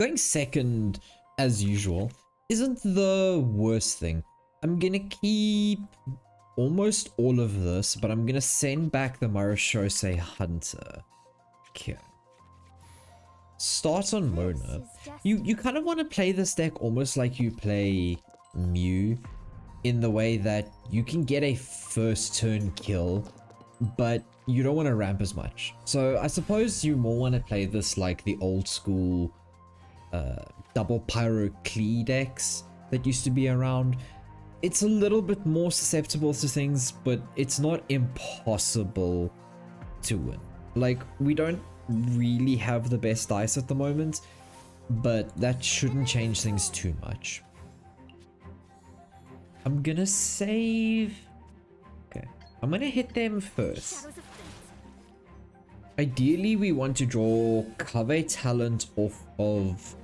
Going second, as usual, isn't the worst thing. I'm gonna keep almost all of this, but I'm gonna send back the Marashose Hunter. Okay. Start on Mona. You kind of want to play this deck almost like you play Mew, in the way that you can get a first turn kill, but you don't want to ramp as much. So I suppose you more want to play this like the old school double Pyro Klee decks that used to be around. It's a little bit more susceptible to things, but it's not impossible to win. Like, we don't really have the best dice at the moment, but that shouldn't change things too much. I'm gonna save. Okay, I'm gonna hit them first. Ideally, we want to draw Kaveh talent off of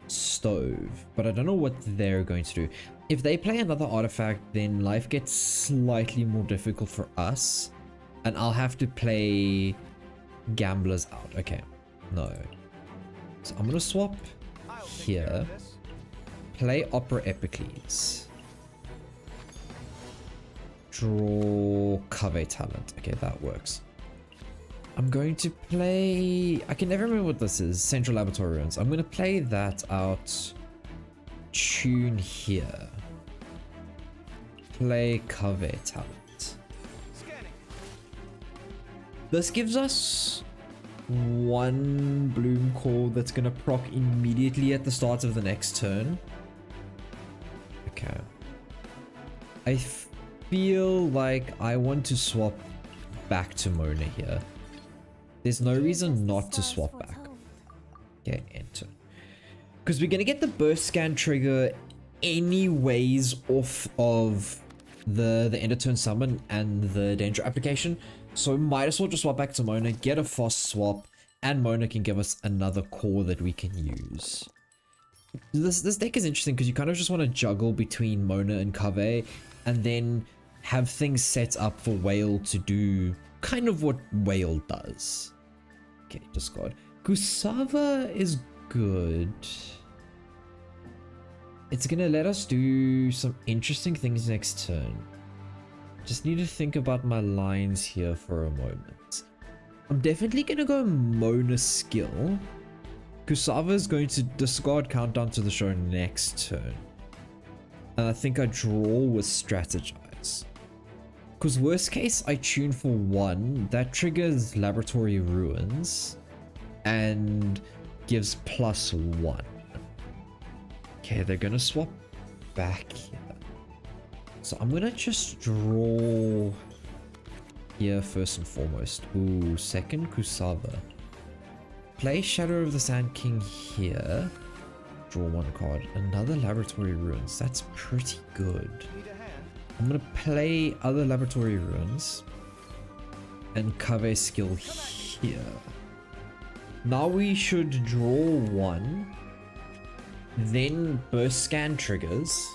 Stove, but I don't know what they're going to do. If they play another artifact, then life gets slightly more difficult for us, and I'll have to play Gamblers out. Okay, no. So I'm gonna swap here, play Opera Epicles, draw Kaveh talent. Okay, that works. I'm going to play, I can never remember what this is, Central Laboratory Ruins. I'm going to play that out, tune here, play Kaveh talent. This gives us one Bloom Core that's going to proc immediately at the start of the next turn. Okay. I feel like I want to swap back to Mona here. There's no reason not to swap back. Okay, enter. Because we're going to get the burst scan trigger anyways off of the end of turn summon and the danger application. So might as well just swap back to Mona, get a fast swap, and Mona can give us another core that we can use. This deck is interesting because you kind of just want to juggle between Mona and Kaveh, and then have things set up for Whale to do kind of what Whale does. Okay, discard. Kusava is good. It's gonna let us do some interesting things next turn. Just need to think about my lines here for a moment. I'm definitely gonna go Mona skill. Kusava is going to discard Countdown to the Show next turn. And I think I draw with Strategize. Because worst case, I tune for 1. That triggers Laboratory Ruins. And gives +1. Okay, they're going to swap back here. So I'm going to just draw here first and foremost. Ooh, second Kusava. Play Shadow of the Sand King here. Draw 1 card. Another Laboratory Ruins. That's pretty good. I'm gonna play other Laboratory Ruins and Kaveh skill here. Now we should draw 1, then burst scan triggers.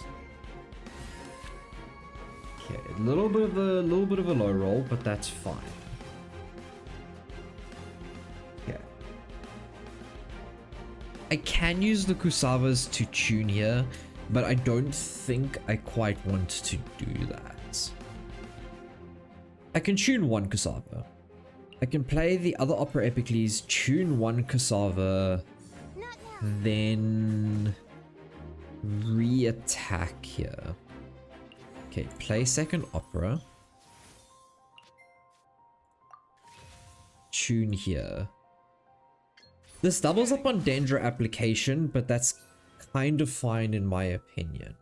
Okay, a little bit of a low roll, but that's fine. Okay. I can use the Kusavas to tune here, but I don't think I quite want to do that. I can tune 1 Kusava. I can play the other Opera Epicles, tune 1 Kusava, then re-attack here. Okay, play second Opera. Tune here. This doubles up on danger application, but that's kind of fine in my opinion.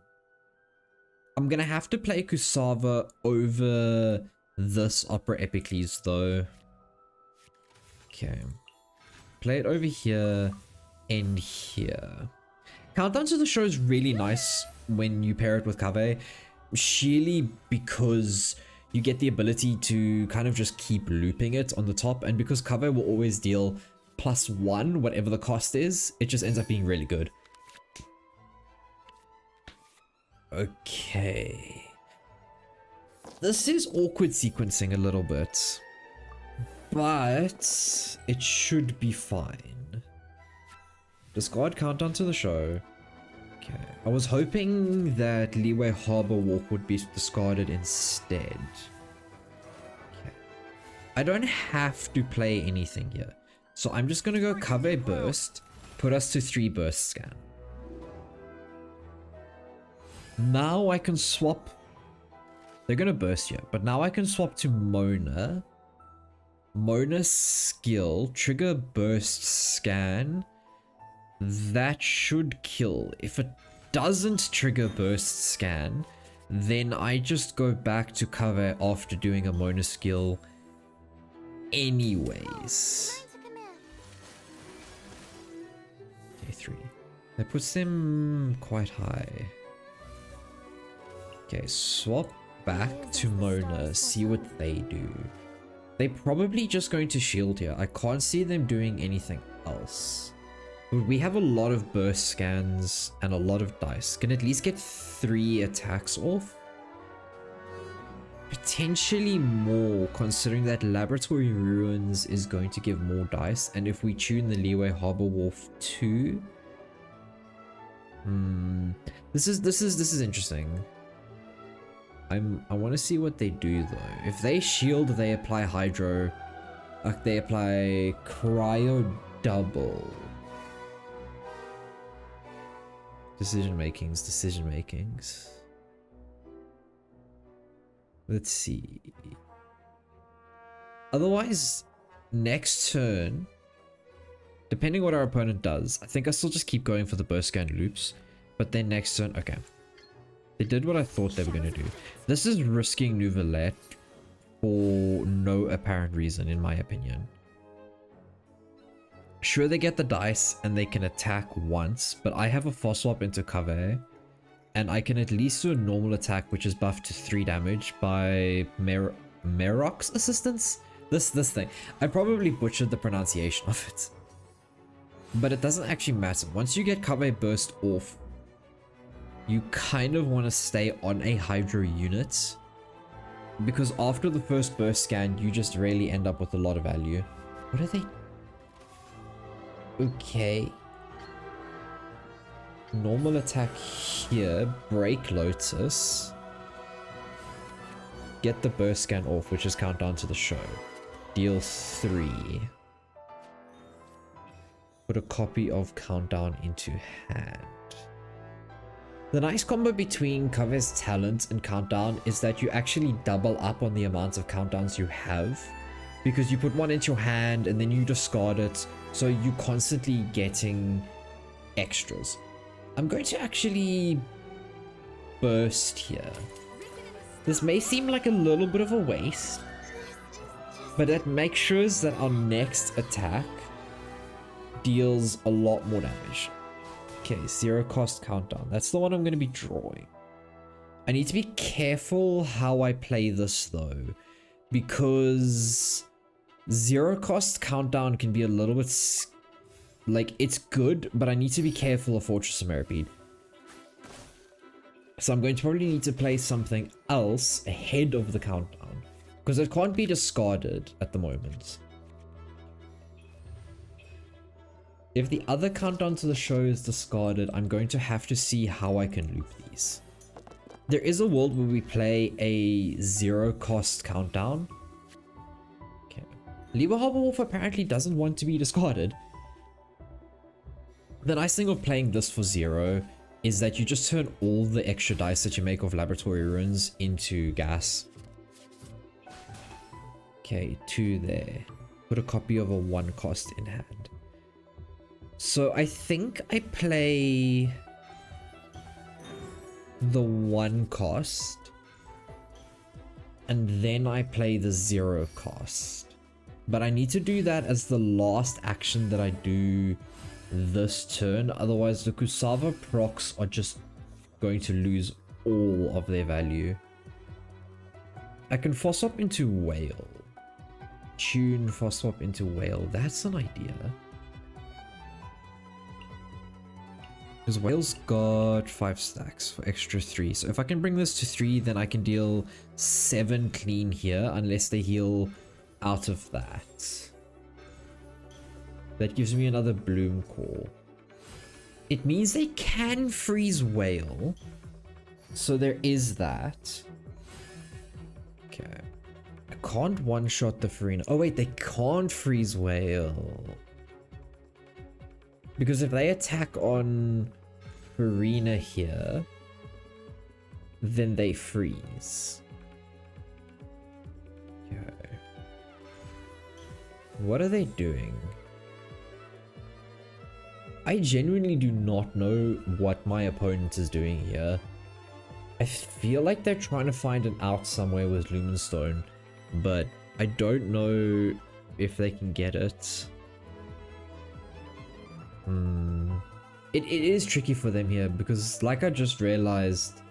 I'm gonna have to play Kusava over this Opera Epicles though. Okay. Play it over here and here. Countdown to the Show is really nice when you pair it with Kaveh, sheerly because you get the ability to kind of just keep looping it on the top, and because Kaveh will always deal +1 whatever the cost is, it just ends up being really good. Okay. This is awkward sequencing a little bit, but it should be fine. Discard countdown to the show. Okay. I was hoping that Leeway Harbor Walk would be discarded instead. Okay. I don't have to play anything here. So I'm just gonna go Kaveh Burst, put us to 3 burst scan. Now I can swap. They're gonna burst here, but now I can swap to Mona. Mona's skill, trigger burst scan. That should kill. If it doesn't trigger burst scan, then I just go back to cover after doing a Mona skill anyways. Okay, 3. That puts them quite high. Okay, swap back to Mona, see what they do. They're probably just going to shield here. I can't see them doing anything else. But we have a lot of burst scans and a lot of dice. Can at least get 3 attacks off. Potentially more, considering that Laboratory Ruins is going to give more dice. And if we tune the Leeway Harbor Wolf too. This is interesting. I want to see what they do though. If they shield, they apply Hydro. They apply Cryo Double. Decision makings. Let's see. Otherwise, next turn, depending what our opponent does, I think I still just keep going for the burst scan loops. But then next turn, okay. They did what I thought they were going to do. This is risking Nouvelette for no apparent reason, in my opinion. Sure, they get the dice and they can attack once, but I have a Force Swap into Kaveh, and I can at least do a normal attack, which is buffed to 3 damage by Merok's assistance. This thing. I probably butchered the pronunciation of it, but it doesn't actually matter. Once you get Kaveh burst off, you kind of want to stay on a Hydro unit, because after the first burst scan, you just really end up with a lot of value. What are they? Okay. Normal attack here. Break Lotus. Get the burst scan off, which is countdown to the show. Deal 3. Put a copy of countdown into hand. The nice combo between Kaveh's talent and countdown is that you actually double up on the amount of countdowns you have, because you put one into your hand and then you discard it, so you're constantly getting extras. I'm going to actually burst here. This may seem like a little bit of a waste, but that makes sure that our next attack deals a lot more damage. Okay, 0 cost countdown. That's the one I'm going to be drawing. I need to be careful how I play this though, because 0 cost countdown can be a little bit like, it's good, but I need to be careful of Fortress of Meripede. So I'm going to probably need to play something else ahead of the countdown, because it can't be discarded at the moment. If the other countdown to the show is discarded, I'm going to have to see how I can loop these. There is a world where we play a 0 cost countdown. Okay. Leeway Harbor Wolf apparently doesn't want to be discarded. The nice thing of playing this for 0 is that you just turn all the extra dice that you make off Laboratory Ruins into gas. Okay, 2 there. Put a copy of a 1 cost in hand. So I think I play the 1 cost, and then I play the 0 cost. But I need to do that as the last action that I do this turn, otherwise the Kusava procs are just going to lose all of their value. I can Force Swap into Whale. Tune Force Swap into Whale. That's an idea. Because Whale's got 5 stacks for extra 3. So if I can bring this to 3, then I can deal 7 clean here, unless they heal out of that. That gives me another Bloom Core. It means they can freeze whale. So there is that. Okay. I can't one-shot the Farina. Oh wait, they can't freeze whale. Because if they attack on Farina here, then they freeze. Okay. What are they doing? I genuinely do not know what my opponent is doing here. I feel like they're trying to find an out somewhere with Lumenstone, but I don't know if they can get it. It is tricky for them here because, like I just realized,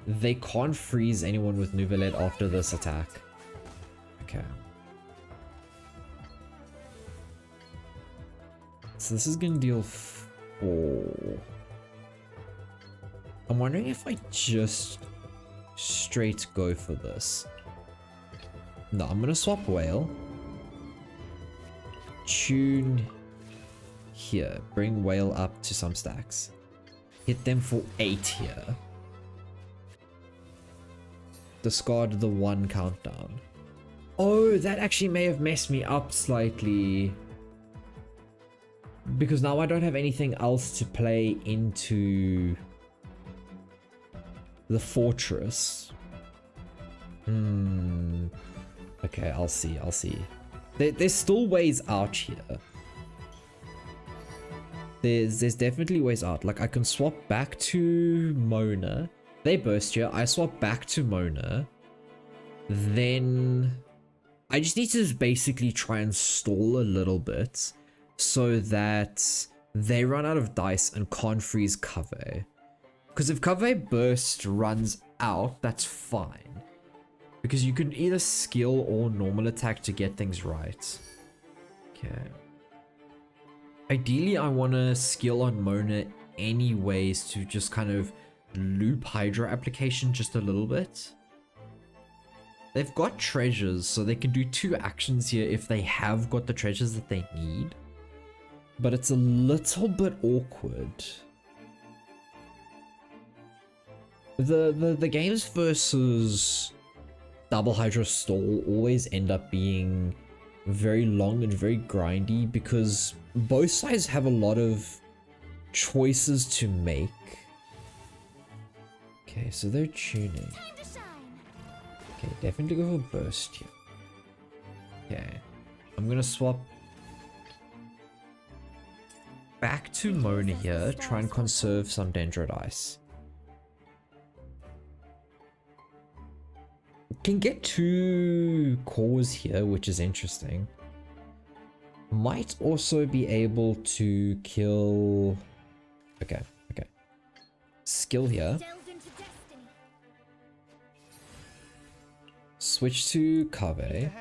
they can't freeze anyone with Nouvelet after this attack. Okay. So this is gonna deal 4. I'm wondering if I just straight go for this. No, I'm gonna swap whale. Tune here. Bring whale up to some stacks. Hit them for 8 here. Discard the 1 countdown. Oh, that actually may have messed me up slightly. Because now I don't have anything else to play into the fortress. Okay, I'll see. There's still ways out here. There's definitely ways out. Like, I can swap back to Mona. They burst here. I swap back to Mona. Then I just need to basically try and stall a little bit so that they run out of dice and can't freeze Kaveh. Because if Kaveh burst runs out, that's fine. Because you can either skill or normal attack to get things right. Okay. Ideally, I want to skill on Mona anyways to just kind of loop Hydra application just a little bit. They've got treasures, so they can do 2 actions here if they have got the treasures that they need. But it's a little bit awkward. The games versus double Hydra stall always end up being very long and very grindy because both sides have a lot of choices to make. Okay, so they're tuning. Okay, definitely go for burst here. Okay, I'm gonna swap back to Mona here, try and conserve some Dendro dice. Can get 2 cores here, which is interesting. Might also be able to kill... Okay. Skill here. Switch to Kaveh.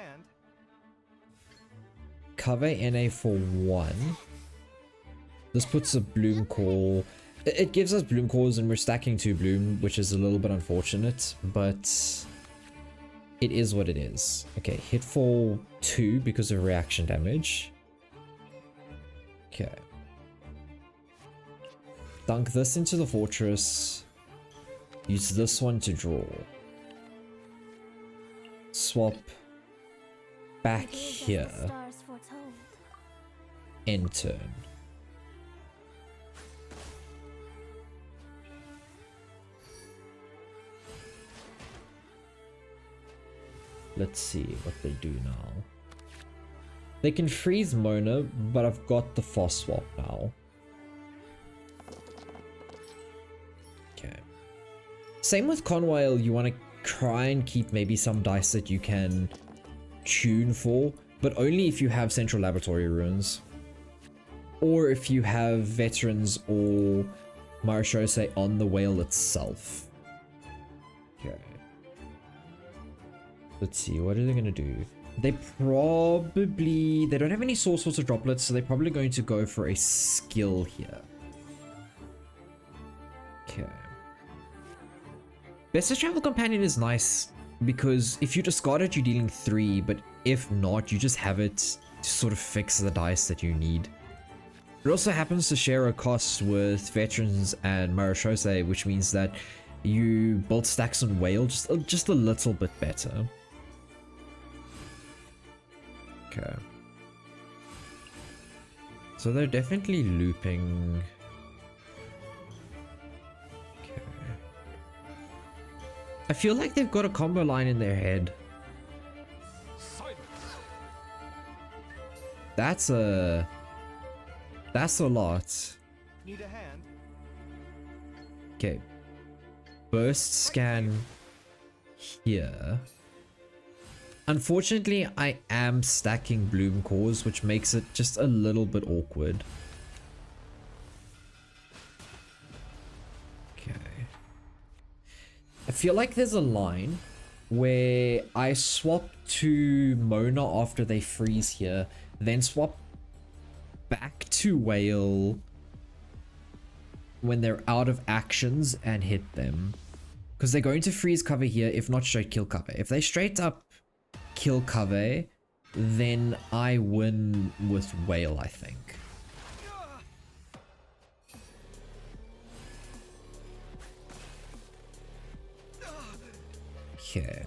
Kaveh NA for 1. This puts a bloom core. It gives us bloom cores and we're stacking 2 bloom, which is a little bit unfortunate, but it is what it is. Okay, hit for 2 because of reaction damage. Okay. Dunk this into the fortress. Use this one to draw. Swap back here. End turn. Let's see what they do now. They can freeze Mona, but I've got the Foss swap now. Okay. Same with Conwhale, you want to try and keep maybe some dice that you can tune for, but only if you have Central Laboratory runes. Or if you have Veterans or Marishose on the whale itself. Okay. Let's see, what are they going to do? They don't have any source of droplets, so they're probably going to go for a skill here. Okay. Best of Travel Companion is nice because if you discard it, you're dealing 3, but if not, you just have it to sort of fix the dice that you need. It also happens to share a cost with Veterans and Marashose, which means that you build stacks on Whale just a little bit better. Okay. So they're definitely looping. Okay. I feel like they've got a combo line in their head. That's a lot. Need a hand? Okay. Burst scan here. Unfortunately, I am stacking Bloom Cores, which makes it just a little bit awkward. Okay. I feel like there's a line where I swap to Mona after they freeze here, then swap back to Whale when they're out of actions and hit them. Because they're going to freeze Kaveh here, if not straight kill Kaveh. If they straight up kill Kaveh, then I win with Whale, I think. Okay.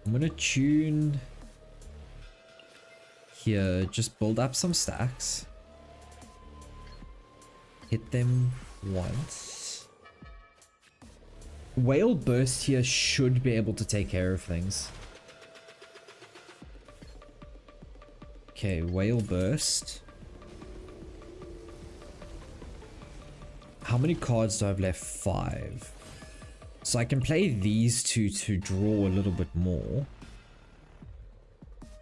I'm gonna tune here, just build up some stacks. Hit them once. Whale Burst here should be able to take care of things. Okay, Whale Burst. How many cards do I have left? 5. So I can play these two to draw a little bit more.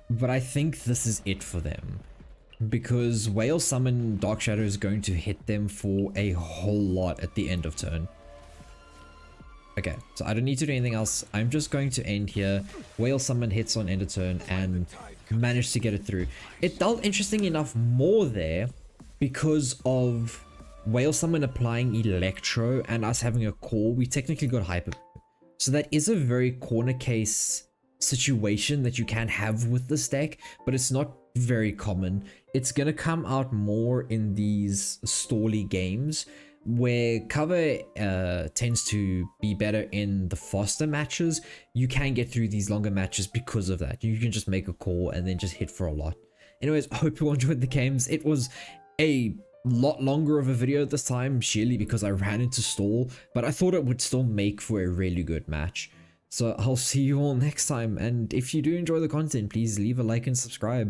But I think this is it for them. Because Whale Summon Dark Shadow is going to hit them for a whole lot at the end of turn. Okay, so I don't need to do anything else. I'm just going to end here. Whale Summon hits on end of turn and manage to get it through. It dealt, interesting enough, more there because of Whale Summon applying Electro and us having a core. We technically got Hyper. So that is a very corner case situation that you can have with this deck, but it's not very common. It's gonna come out more in these stally games where cover tends to be better in the faster matches. You can get through these longer matches because of that. You can just make a call and then just hit for a lot. Anyways, I hope you all enjoyed the games. It was a lot longer of a video this time, sheerly because I ran into stall, but I thought it would still make for a really good match. So I'll see you all next time, and if you do enjoy the content, please leave a like and subscribe.